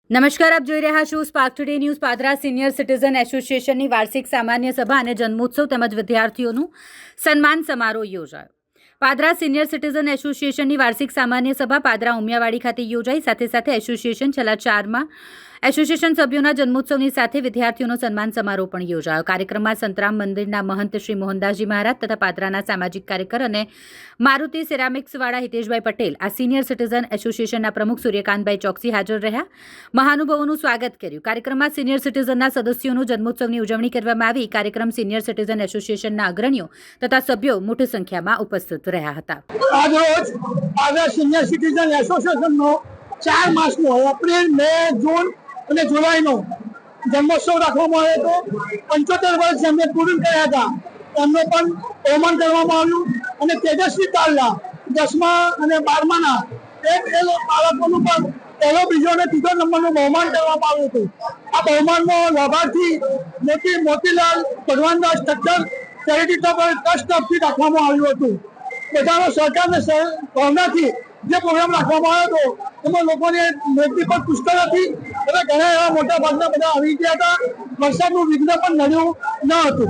નમસ્કાર, આપ જોઈ રહ્યા છો spark today news. Padra senior citizen એસોસિએશનની વાર્ષિક સામાન્ય સભા અને જન્મોત્સવ તેમજ વિદ્યાર્થીઓનું સન્માન સમારોહ યોજાયો. પાદરા સિનિયર સિટીઝન એસોસિએશનની વાર્ષિક સામાન્ય સભા પાદરા ઉમિયાવાડી ખાતે યોજાઈ. સાથે સાથે એસોસિએશન છેલ્લા 4માં એસોસિએશન સભ્યોના જન્મોત્સવની સાથે વિદ્યાર્થીઓનો સન્માન સમારોહ પણ યોજાયો. કાર્યક્રમમાં સંતરામ મંદિરના મહંત શ્રી મોહનદાસજી મહારાજ તથા પાદરાના સામાજિક કાર્યકર અને મારુતિ સિરામિક્સવાળા હિતેશભાઈ પટેલ, આ સિનિયર સિટીઝન એસોસિએશનના પ્રમુખ સૂર્યકાંતભાઈ ચોકસી હાજર રહ્યા. મહાનુભાવોનું સ્વાગત કર્યું. કાર્યક્રમમાં સિનિયર સિટીઝનના સદસ્યોનું જન્મોત્સવની ઉજવણી કરવામાં આવી. કાર્યક્રમ સિનિયર સિટીઝન એસોસિએશનના અગ્રણીઓ તથા સભ્યો મોટી સંખ્યામાં ઉપસ્થિત રહ્યા હતા. આજરોજ પાદરા સિનિયર સિટીઝન એસોસિએશનનો 4 માસનો એપ્રિલ, મે, જૂન અને જુલાઈનો જન્મોત્સવ રાખવામાં આવ્યો હતો. 75 વર્ષ જેમને પૂર્ણ કર્યા હતા એમનો પણ બહુમાન કરવામાં આવ્યું અને તેજસ્વી તાલના 10મા અને 12માના એ બાળકોનું પણ પહેલો, બીજો અને ત્રીજો નંબરનું બહુમાન કરવામાં આવ્યું હતું. આ બહુમાનમાં લાભાર્થી મોતીલાલ ભગવાનદાસ ઠક્કર ચેરિટી ટ્રસ્ટ તરફથી રાખવામાં આવ્યું હતું. બધાનો સહકાર અને ભાવનાથી જે પ્રોગ્રામ રાખવામાં આવ્યો હતો એમાં લોકોને મોટી પણ પુષ્કળ હતી અને ઘણા એવા મોટા ભાગના બધા આવી ગયા હતા. વરસાદનું વિઘ્ન પણ નડ્યું ન હતું.